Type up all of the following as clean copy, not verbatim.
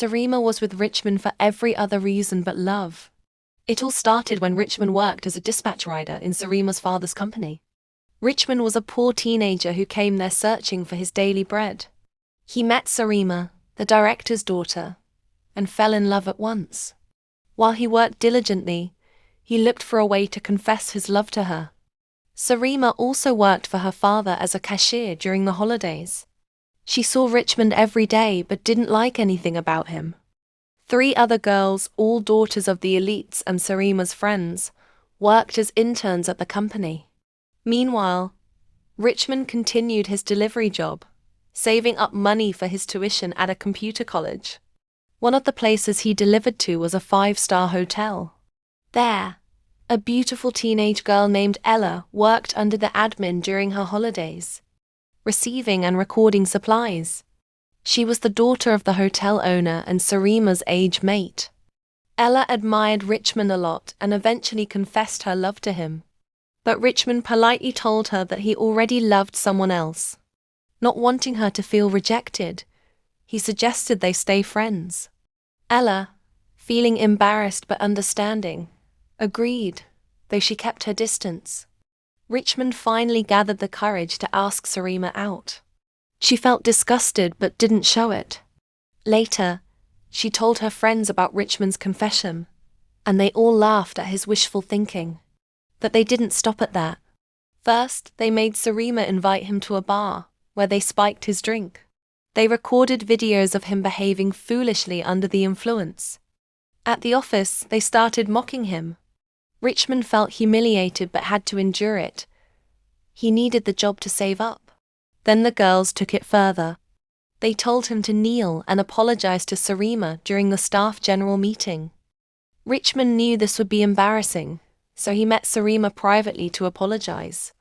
Sarima was with Richmond for every other reason but love. It all started when Richmond worked as a dispatch rider in Sarima's father's company. Richmond was a poor teenager who came there searching for his daily bread. He met Sarima, the director's daughter, and fell in love at once. While he worked diligently, he looked for a way to confess his love to her. Sarima also worked for her father as a cashier during the holidays. She saw Richmond every day but didn't like anything about him. 3 other girls, all daughters of the elites and Sarima's friends, worked as interns at the company. Meanwhile, Richmond continued his delivery job, saving up money for his tuition at a computer college. One of the places he delivered to was a 5-star hotel. There, a beautiful teenage girl named Ella worked under the admin during her holidays, receiving and recording supplies. She was the daughter of the hotel owner and Sarima's age mate. Ella admired Richmond a lot and eventually confessed her love to him. But Richmond politely told her that he already loved someone else. Not wanting her to feel rejected, he suggested they stay friends. Ella, feeling embarrassed but understanding, agreed, though she kept her distance. Richmond finally gathered the courage to ask Sarima out. She felt disgusted but didn't show it. Later, she told her friends about Richmond's confession, and they all laughed at his wishful thinking. But they didn't stop at that. First, they made Sarima invite him to a bar, where they spiked his drink. They recorded videos of him behaving foolishly under the influence. At the office, they started mocking him. Richmond felt humiliated but had to endure it. He needed the job to save up. Then the girls took it further. They told him to kneel and apologize to Sarima during the staff general meeting. Richmond knew this would be embarrassing, so he met Sarima privately to apologize.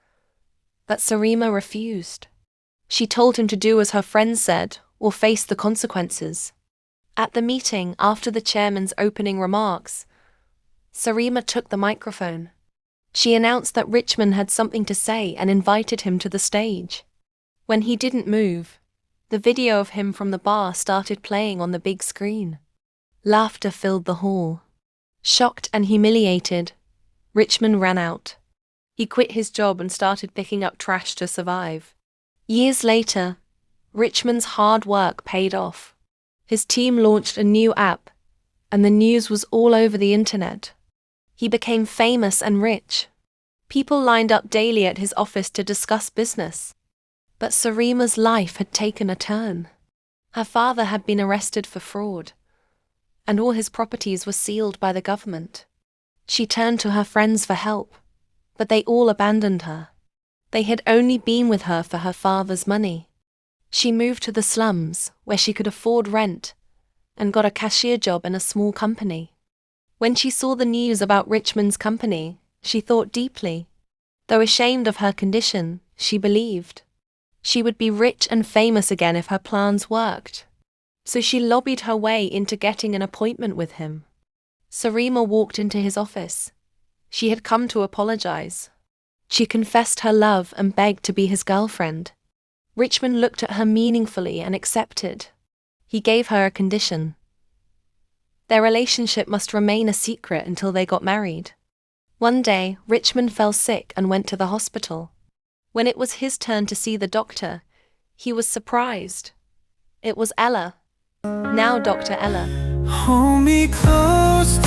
But Sarima refused. She told him to do as her friends said, or face the consequences. At the meeting, after the chairman's opening remarks, Sarima took the microphone. She announced that Richmond had something to say and invited him to the stage. When he didn't move, the video of him from the bar started playing on the big screen. Laughter filled the hall. Shocked and humiliated, Richmond ran out. He quit his job and started picking up trash to survive. Years later, Richmond's hard work paid off. His team launched a new app, and the news was all over the internet. He became famous and rich. People lined up daily at his office to discuss business. But Sarima's life had taken a turn. Her father had been arrested for fraud, and all his properties were sealed by the government. She turned to her friends for help, but they all abandoned her. They had only been with her for her father's money. She moved to the slums, where she could afford rent, and got a cashier job in a small company. When she saw the news about Richmond's company, she thought deeply. Though ashamed of her condition, she believed she would be rich and famous again if her plans worked. So she lobbied her way into getting an appointment with him. Sarima walked into his office. She had come to apologize. She confessed her love and begged to be his girlfriend. Richmond looked at her meaningfully and accepted. He gave her a condition. Their relationship must remain a secret until they got married. One day, Richmond fell sick and went to the hospital. When it was his turn to see the doctor, he was surprised. It was Ella. Now Dr. Ella. Hold me close.